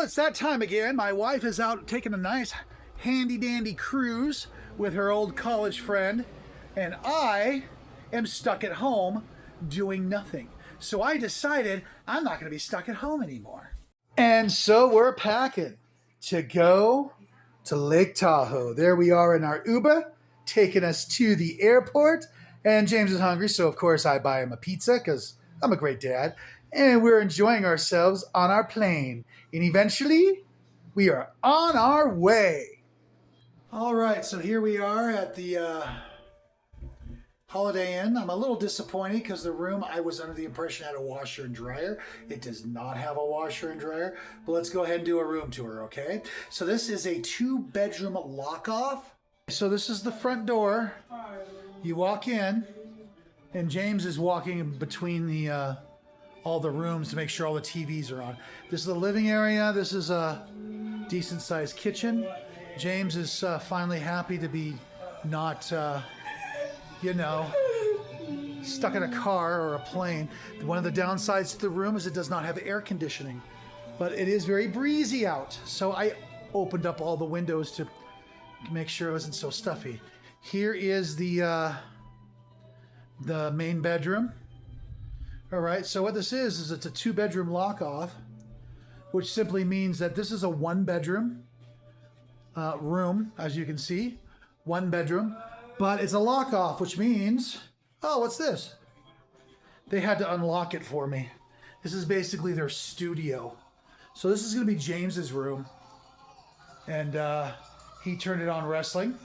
Well, it's that time again. My wife is out taking a nice handy-dandy cruise with her old college friend, and I am stuck at home doing nothing. So I decided I'm not going to be stuck at home anymore. And so we're packing to go to Lake Tahoe. There we are in our Uber, taking us to the airport. And James is hungry, so of course I buy him a pizza because I'm a great dad. And we're enjoying ourselves on our plane. And eventually, we are on our way. All right, so here we are at the Holiday Inn. I'm a little disappointed because the room, I was under the impression had a washer and dryer. It does not have a washer and dryer, but let's go ahead and do a room tour, okay? So this is a 2-bedroom lock-off. So this is the front door. You walk in, and James is walking between the all the rooms to make sure all the TVs are on. This is the living area. This is a decent-sized kitchen. James is finally happy to be not, you know, stuck in a car or a plane. One of the downsides to the room is it does not have air conditioning, but it is very breezy out. So I opened up all the windows to make sure it wasn't so stuffy. Here is the main bedroom. All right, so what this is it's a 2-bedroom lock-off, which simply means that this is a 1-bedroom room, as you can see, 1 bedroom, but it's a lock-off, which means, oh, what's this? They had to unlock it for me. This is basically their studio. So this is going to be James's room, and he turned it on wrestling,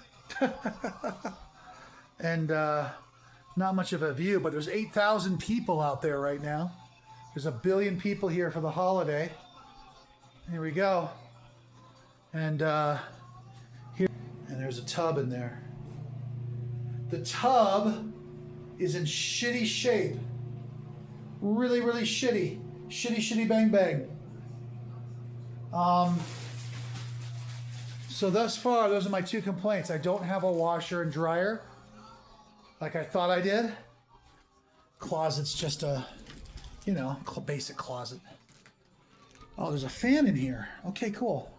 and not much of a view, but there's 8,000 people out there right now. There's 1 billion people here for the holiday. Here we go. And here, and there's a tub in there. The tub is in shitty shape. Really, really shitty. Shitty, shitty, bang, bang. So thus far, those are my 2 complaints. I don't have a washer and dryer like I thought I did. Closet's just a, you know, basic closet. Oh, there's a fan in here. Okay, cool.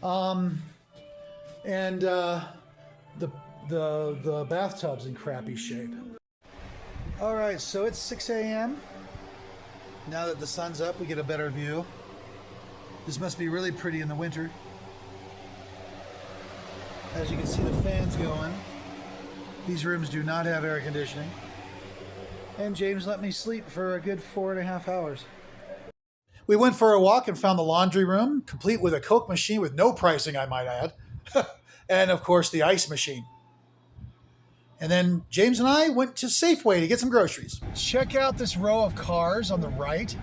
And the bathtub's in crappy shape. All right, so it's 6 a.m. Now that the sun's up, we get a better view. This must be really pretty in the winter. As you can see, the fan's going. These rooms do not have air conditioning. And James let me sleep for a good 4.5 hours. We went for a walk and found the laundry room, complete with a Coke machine with no pricing, I might add. And of course, the ice machine. And then James and I went to Safeway to get some groceries. Check out this row of cars on the right.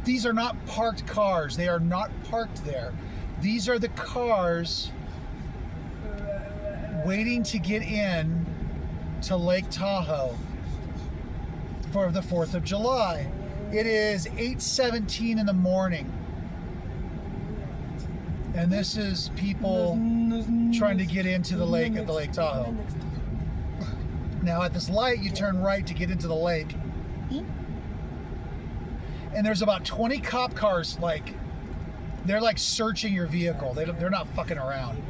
These are not parked cars. They are not parked there. These are the cars waiting to get in to Lake Tahoe for the 4th of July. It is 8:17 in the morning. And this is people trying to get into the lake at the Lake Tahoe. Now at this light, you turn right to get into the lake. And there's about 20 cop cars, they're like searching your vehicle. They're not fucking around.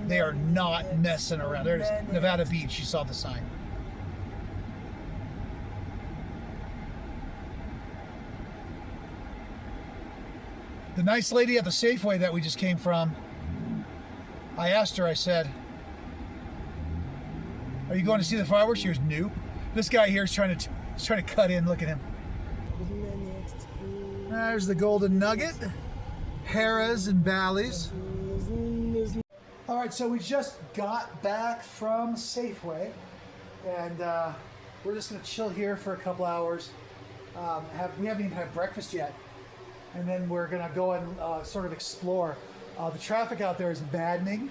They are not messing around. There's Nevada Beach. You saw the sign. The nice lady at the Safeway that we just came from, I asked her, I said, "Are you going to see the fireworks?" She goes, "Nope." This guy here is trying to cut in. Look at him. There's the Golden Nugget. Harrah's and Bally's. All right, so we just got back from Safeway, and we're just gonna chill here for a couple hours. We haven't even had breakfast yet, and then we're gonna go and sort of explore. The traffic out there is maddening,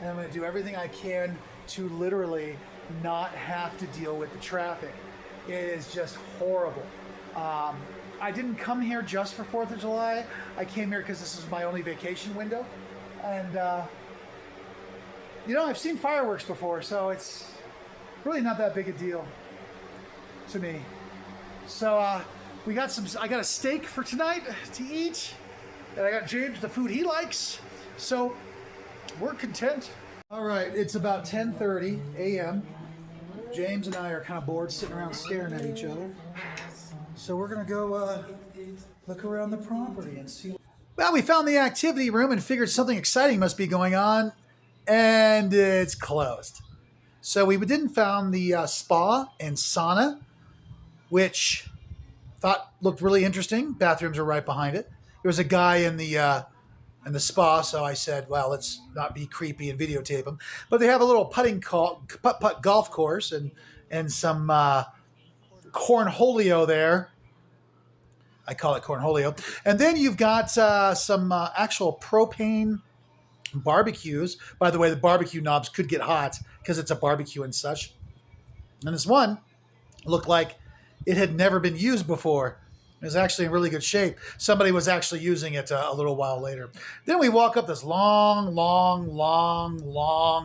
and I'm gonna do everything I can to literally not have to deal with the traffic. It is just horrible. I didn't come here just for 4th of July. I came here because this is my only vacation window. And, you know, I've seen fireworks before, so it's really not that big a deal to me. So I got a steak for tonight to eat. And I got James the food he likes. So we're content. All right, it's about 10:30 a.m. James and I are kind of bored sitting around staring at each other. So we're gonna go look around the property and see. Well, we found the activity room and figured something exciting must be going on, and it's closed. So we didn't found the spa and sauna, which thought looked really interesting. Bathrooms are right behind it. There was a guy in the spa, so I said, well, let's not be creepy and videotape him. But they have a little putt-putt golf course and some cornholio there. I call it cornholio. And then you've got some actual propane barbecues. By the way, the barbecue knobs could get hot because it's a barbecue and such. And this one looked like it had never been used before. It was actually in really good shape. Somebody was actually using it a little while later. Then we walk up this long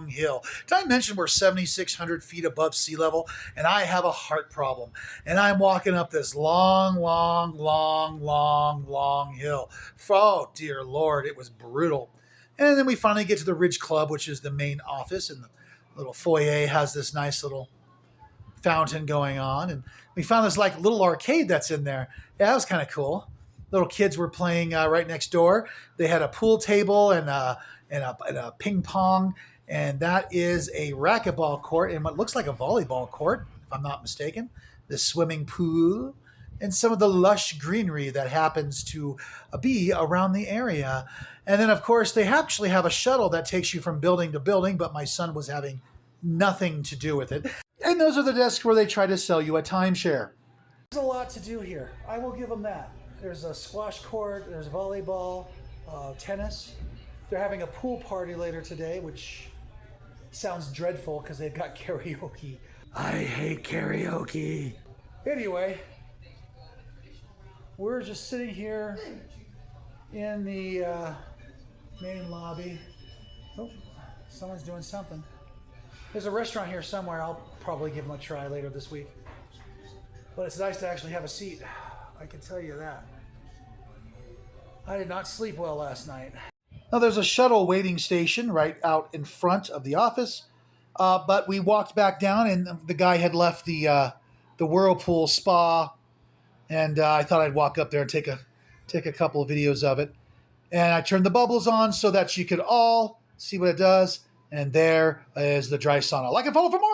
hill. Did I mention we're 7,600 feet above sea level? And I have a heart problem. And I'm walking up this long hill. Oh, dear Lord, it was brutal. And then we finally get to the Ridge Club, which is the main office. And the little foyer has this nice little fountain going on, and we found this like little arcade that's in there. Yeah, that was kind of cool. Little kids were playing right next door. They had a pool table and a ping pong, and that is a racquetball court and what looks like a volleyball court, if I'm not mistaken. The swimming pool and some of the lush greenery that happens to be around the area. And then, of course, they actually have a shuttle that takes you from building to building, but my son was having nothing to do with it. And those are the desks where they try to sell you a timeshare. There's a lot to do here. I will give them that. There's a squash court, there's volleyball, tennis. They're having a pool party later today, which sounds dreadful because they've got karaoke. I hate karaoke. Anyway, we're just sitting here in the main lobby. Oh, someone's doing something. There's a restaurant here somewhere. I'll probably give them a try later this week. But it's nice to actually have a seat. I can tell you that. I did not sleep well last night. Now there's a shuttle waiting station right out in front of the office. But we walked back down and the guy had left the Whirlpool spa. And I thought I'd walk up there and take a couple of videos of it. And I turned the bubbles on so that you could all see what it does. And there is the dry sauna. Like and follow for more.